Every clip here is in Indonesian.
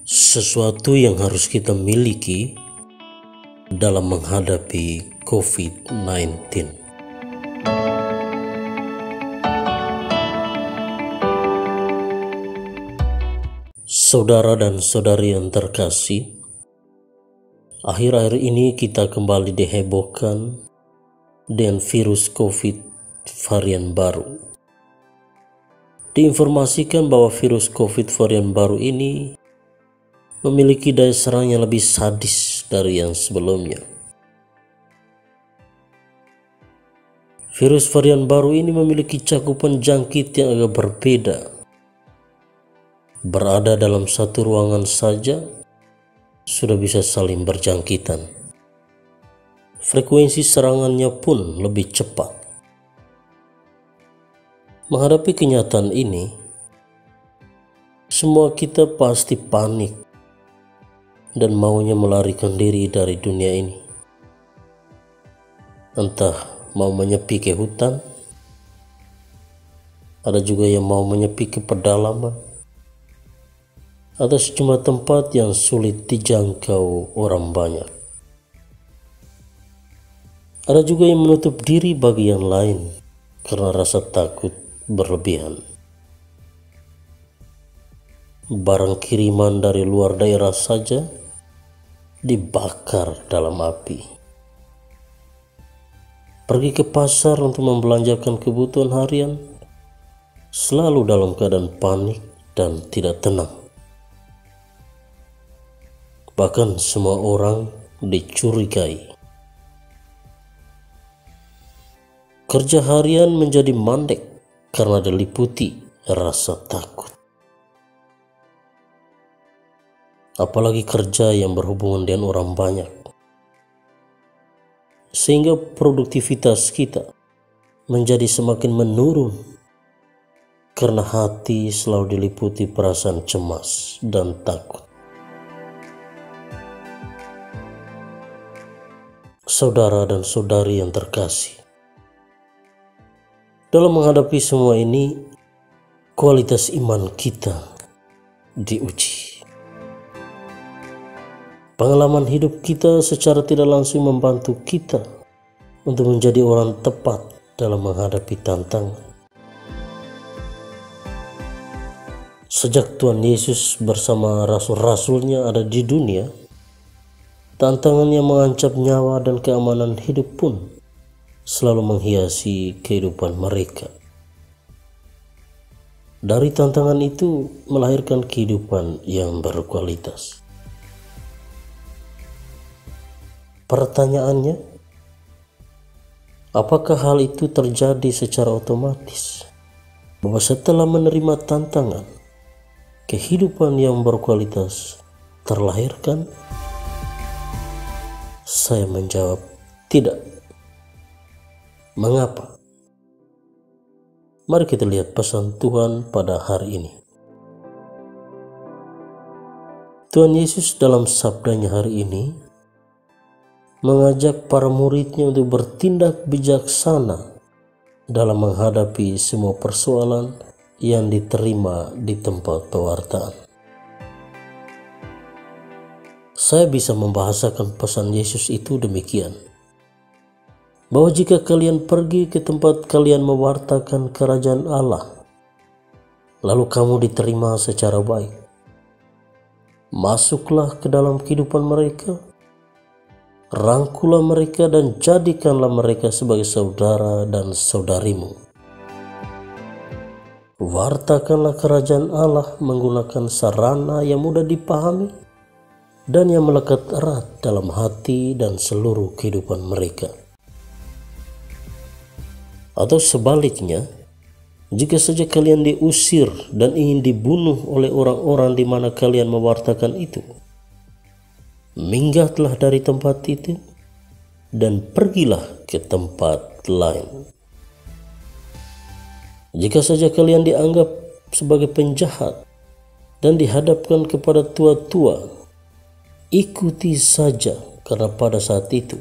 Sesuatu yang harus kita miliki dalam menghadapi COVID-19. Saudara dan saudari yang terkasih, akhir-akhir ini kita kembali dihebohkan dengan virus COVID varian baru. Diinformasikan bahwa virus COVID varian baru ini memiliki daya serang yang lebih sadis dari yang sebelumnya. Virus varian baru ini memiliki cakupan jangkit yang agak berbeda. Berada dalam satu ruangan saja sudah bisa saling berjangkitan. Frekuensi serangannya pun lebih cepat. Menghadapi kenyataan ini, semua kita pasti panik dan maunya melarikan diri dari dunia ini. Entah mau menyepi ke hutan, ada juga yang mau menyepi ke pedalaman, atau sejumlah tempat yang sulit dijangkau orang banyak. Ada juga yang menutup diri bagi yang lain karena rasa takut berlebihan. Barang kiriman dari luar daerah saja dibakar dalam api. Pergi ke pasar untuk membelanjakan kebutuhan harian selalu dalam keadaan panik dan tidak tenang. Bahkan semua orang dicurigai. Kerja harian menjadi mandek karena diliputi rasa takut. Apalagi kerja yang berhubungan dengan orang banyak. Sehingga produktivitas kita menjadi semakin menurun karena hati selalu diliputi perasaan cemas dan takut. Saudara dan saudari yang terkasih, dalam menghadapi semua ini, kualitas iman kita diuji. Pengalaman hidup kita secara tidak langsung membantu kita untuk menjadi orang tepat dalam menghadapi tantangan. Sejak Tuhan Yesus bersama rasul-rasulnya ada di dunia, tantangan yang mengancam nyawa dan keamanan hidup pun selalu menghiasi kehidupan mereka. Dari tantangan itu melahirkan kehidupan yang berkualitas. Pertanyaannya, apakah hal itu terjadi secara otomatis? Bahwa setelah menerima tantangan, kehidupan yang berkualitas terlahirkan? Saya menjawab, tidak. Mengapa? Mari kita lihat pesan Tuhan pada hari ini. Tuhan Yesus dalam sabdanya hari ini mengajak para muridnya untuk bertindak bijaksana dalam menghadapi semua persoalan yang diterima di tempat pewartaan. Saya bisa membahasakan pesan Yesus itu demikian, bahwa jika kalian pergi ke tempat kalian mewartakan kerajaan Allah, lalu kamu diterima secara baik, masuklah ke dalam kehidupan mereka, rangkulah mereka dan jadikanlah mereka sebagai saudara dan saudarimu. Wartakanlah kerajaan Allah menggunakan sarana yang mudah dipahami dan yang melekat erat dalam hati dan seluruh kehidupan mereka. Atau sebaliknya, jika saja kalian diusir dan ingin dibunuh oleh orang-orang di mana kalian mewartakan itu, minggahlah dari tempat itu dan pergilah ke tempat lain. Jika saja kalian dianggap sebagai penjahat dan dihadapkan kepada tua-tua, ikuti saja, karena pada saat itu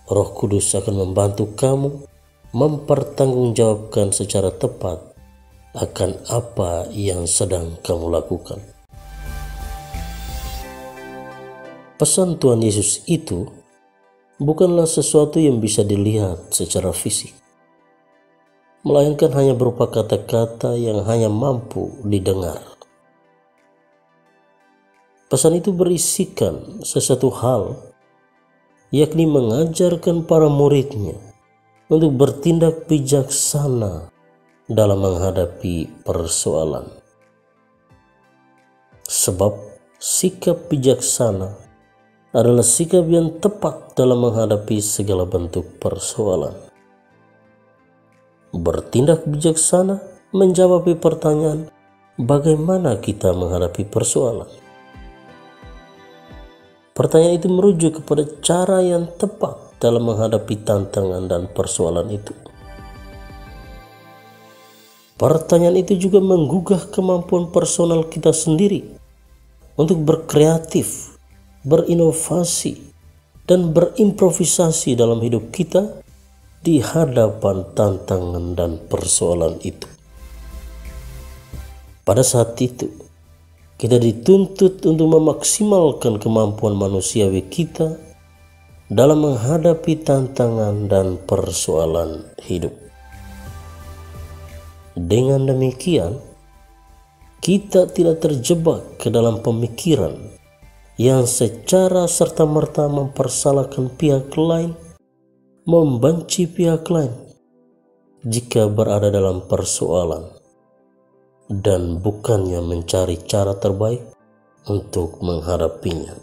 Roh Kudus akan membantu kamu mempertanggungjawabkan secara tepat akan apa yang sedang kamu lakukan. Pesan Tuhan Yesus itu bukanlah sesuatu yang bisa dilihat secara fisik, melainkan hanya berupa kata-kata yang hanya mampu didengar. Pesan itu berisikan sesuatu hal, yakni mengajarkan para muridnya untuk bertindak bijaksana dalam menghadapi persoalan. Sebab sikap bijaksana adalah sikap yang tepat dalam menghadapi segala bentuk persoalan. Bertindak bijaksana menjawab pertanyaan bagaimana kita menghadapi persoalan. Pertanyaan itu merujuk kepada cara yang tepat dalam menghadapi tantangan dan persoalan itu. Pertanyaan itu juga menggugah kemampuan personal kita sendiri untuk berkreatif, berinovasi, dan berimprovisasi dalam hidup kita di hadapan tantangan dan persoalan itu. Pada saat itu, kita dituntut untuk memaksimalkan kemampuan manusiawi kita dalam menghadapi tantangan dan persoalan hidup. Dengan demikian, kita tidak terjebak ke dalam pemikiran yang secara serta-merta mempersalahkan pihak lain, membenci pihak lain jika berada dalam persoalan, dan bukannya mencari cara terbaik untuk menghadapinya.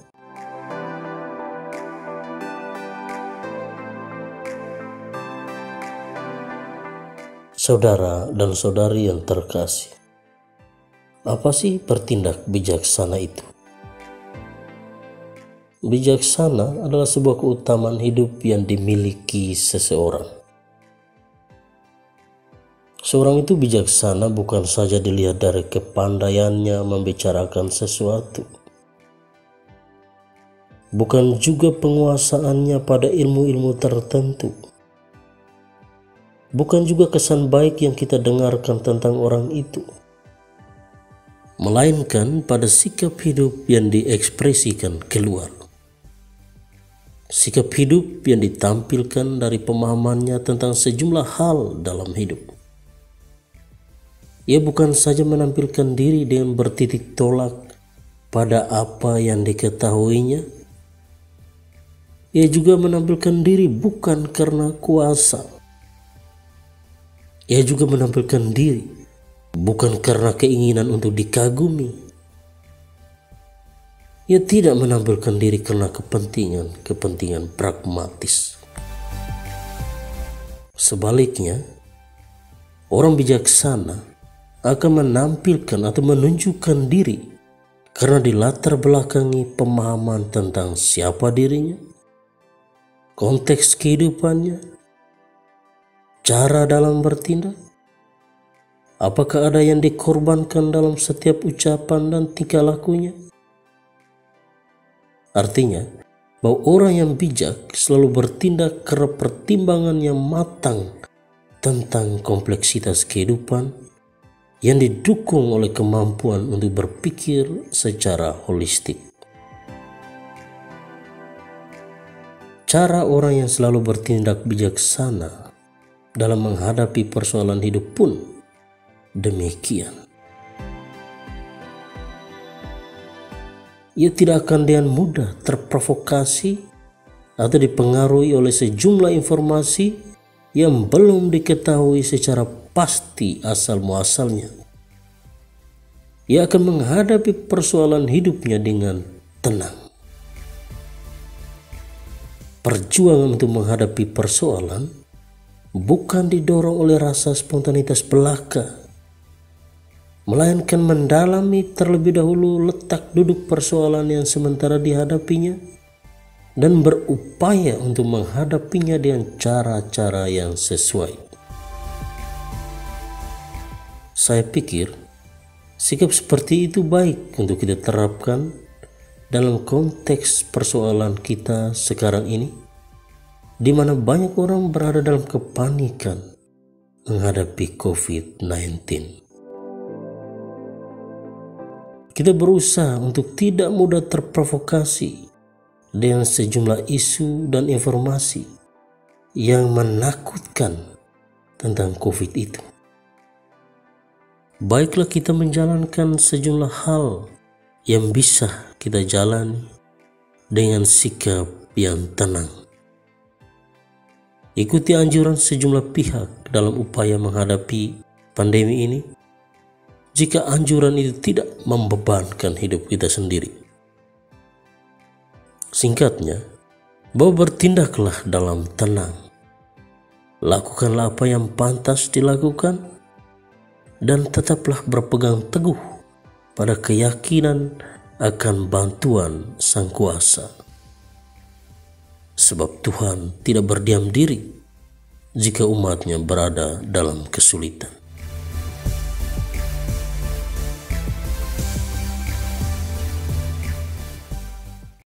Saudara dan saudari yang terkasih, apa sih bertindak bijaksana itu? Bijaksana adalah sebuah keutamaan hidup yang dimiliki seseorang. Seorang itu bijaksana bukan saja dilihat dari kepandaiannya membicarakan sesuatu, bukan juga penguasaannya pada ilmu-ilmu tertentu, bukan juga kesan baik yang kita dengarkan tentang orang itu, melainkan pada sikap hidup yang diekspresikan keluar. Sikap hidup yang ditampilkan dari pemahamannya tentang sejumlah hal dalam hidup. Ia bukan saja menampilkan diri dengan bertitik tolak pada apa yang diketahuinya, ia juga menampilkan diri bukan karena kuasa. Ia juga menampilkan diri bukan karena keinginan untuk dikagumi. Ia tidak menampilkan diri karena kepentingan pragmatis. Sebaliknya, orang bijaksana akan menampilkan atau menunjukkan diri karena dilatar belakangi pemahaman tentang siapa dirinya, konteks kehidupannya, cara dalam bertindak, apakah ada yang dikorbankan dalam setiap ucapan dan tingkah lakunya. Artinya, bahwa orang yang bijak selalu bertindak karena pertimbangan yang matang tentang kompleksitas kehidupan yang didukung oleh kemampuan untuk berpikir secara holistik. Cara orang yang selalu bertindak bijaksana dalam menghadapi persoalan hidup pun demikian. Ia tidak akan dengan mudah terprovokasi atau dipengaruhi oleh sejumlah informasi yang belum diketahui secara pasti asal-muasalnya. Ia akan menghadapi persoalan hidupnya dengan tenang. Perjuangan untuk menghadapi persoalan bukan didorong oleh rasa spontanitas belaka, melainkan mendalami terlebih dahulu letak duduk persoalan yang sementara dihadapinya dan berupaya untuk menghadapinya dengan cara-cara yang sesuai. Saya pikir sikap seperti itu baik untuk kita terapkan dalam konteks persoalan kita sekarang ini, di mana banyak orang berada dalam kepanikan menghadapi COVID-19. Kita berusaha untuk tidak mudah terprovokasi dengan sejumlah isu dan informasi yang menakutkan tentang COVID itu. Baiklah kita menjalankan sejumlah hal yang bisa kita jalani dengan sikap yang tenang. Ikuti anjuran sejumlah pihak dalam upaya menghadapi pandemi ini. Jika anjuran itu tidak membebankan hidup kita sendiri. Singkatnya, bahwa bertindaklah dalam tenang. Lakukanlah apa yang pantas dilakukan dan tetaplah berpegang teguh pada keyakinan akan bantuan Sang Kuasa. Sebab Tuhan tidak berdiam diri jika umatnya berada dalam kesulitan.